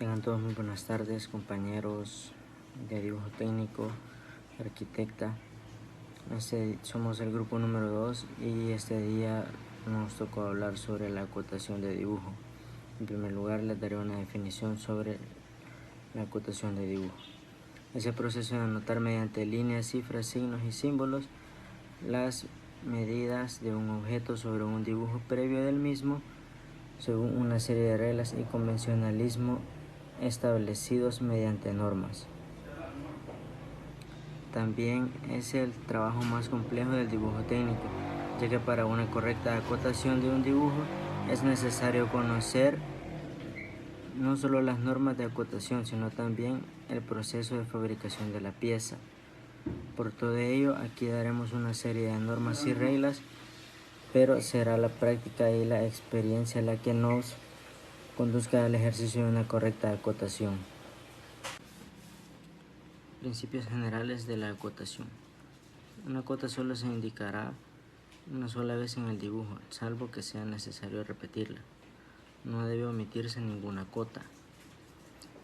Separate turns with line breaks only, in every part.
Tengan todos muy buenas tardes, compañeros de dibujo técnico, arquitecta. Somos el grupo número 2 y este día nos tocó hablar sobre la acotación de dibujo. En primer lugar, les daré una definición sobre la acotación de dibujo. Es el proceso de anotar mediante líneas, cifras, signos y símbolos las medidas de un objeto sobre un dibujo previo del mismo, según una serie de reglas y convencionalismo establecidos mediante normas. También es el trabajo más complejo del dibujo técnico, ya que para una correcta acotación de un dibujo es necesario conocer no solo las normas de acotación, sino también el proceso de fabricación de la pieza. Por todo ello, aquí daremos una serie de normas y reglas, pero será la práctica y la experiencia la que nos conduzca al ejercicio de una correcta acotación. Principios generales de la acotación. Una cota solo se indicará una sola vez en el dibujo, salvo que sea necesario repetirla. No debe omitirse ninguna cota.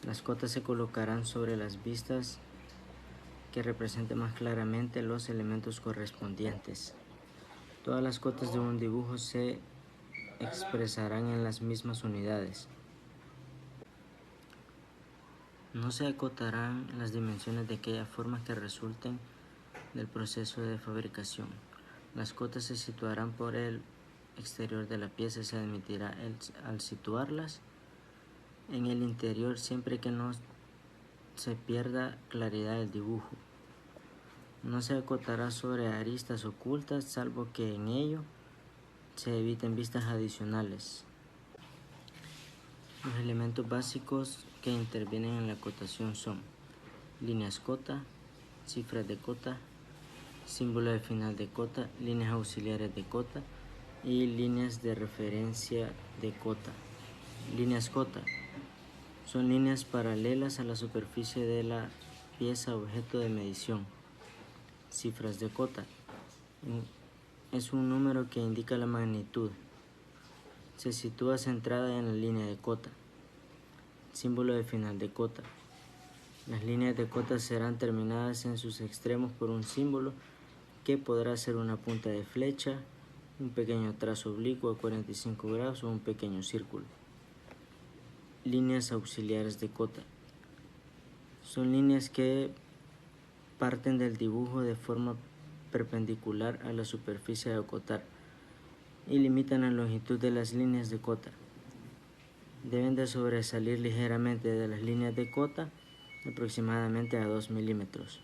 Las cotas se colocarán sobre las vistas que representen más claramente los elementos correspondientes. Todas las cotas de un dibujo se expresarán en las mismas unidades. No se acotarán las dimensiones de aquella forma que resulten del proceso de fabricación. Las cotas se situarán por el exterior de la pieza y se admitirá al situarlas en el interior siempre que no se pierda claridad del dibujo. No se acotará sobre aristas ocultas, salvo que en ello se eviten vistas adicionales. Los elementos básicos que intervienen en la acotación son líneas cota, cifras de cota, símbolo de final de cota, líneas auxiliares de cota y líneas de referencia de cota. Líneas cota son líneas paralelas a la superficie de la pieza objeto de medición. Cifras de cota es un número que indica la magnitud. Se sitúa centrada en la línea de cota. Símbolo de final de cota. Las líneas de cota serán terminadas en sus extremos por un símbolo que podrá ser una punta de flecha, un pequeño trazo oblicuo a 45 grados o un pequeño círculo. Líneas auxiliares de cota. Son líneas que parten del dibujo de forma perpendicular a la superficie de acotar y limitan la longitud de las líneas de cota. Deben de sobresalir ligeramente de las líneas de cota, aproximadamente a 2 milímetros.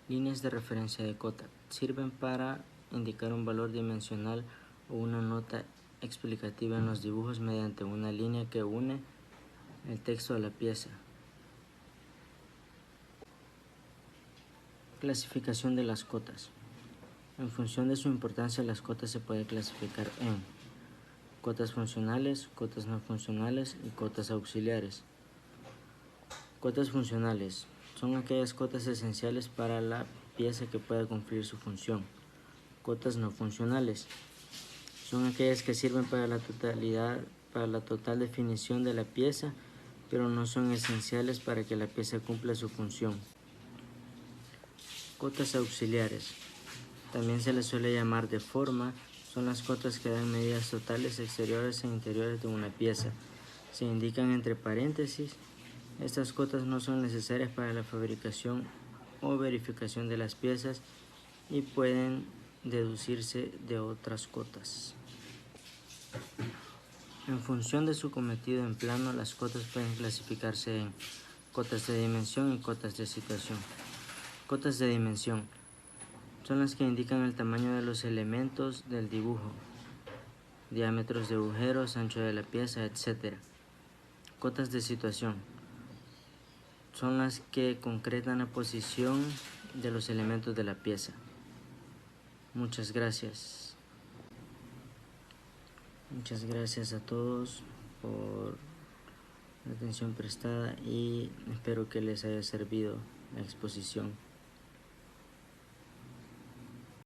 Líneas de referencia de cota sirven para indicar un valor dimensional o una nota explicativa en los dibujos mediante una línea que une el texto a la pieza. Clasificación de las cotas. En función de su importancia, las cotas se pueden clasificar en cotas funcionales, cotas no funcionales y cotas auxiliares. Cotas funcionales son aquellas cotas esenciales para la pieza que pueda cumplir su función. Cotas no funcionales son aquellas que sirven para la total definición de la pieza, pero no son esenciales para que la pieza cumpla su función. Cotas auxiliares, también se les suele llamar de forma, son las cotas que dan medidas totales exteriores e interiores de una pieza. Se indican entre paréntesis. Estas cotas no son necesarias para la fabricación o verificación de las piezas y pueden deducirse de otras cotas. En función de su cometido en plano, las cotas pueden clasificarse en cotas de dimensión y cotas de situación. Cotas de dimensión son las que indican el tamaño de los elementos del dibujo, diámetros de agujeros, ancho de la pieza, etc. Cotas de situación son las que concretan la posición de los elementos de la pieza. Muchas gracias. Muchas gracias a todos por la atención prestada y espero que les haya servido la exposición.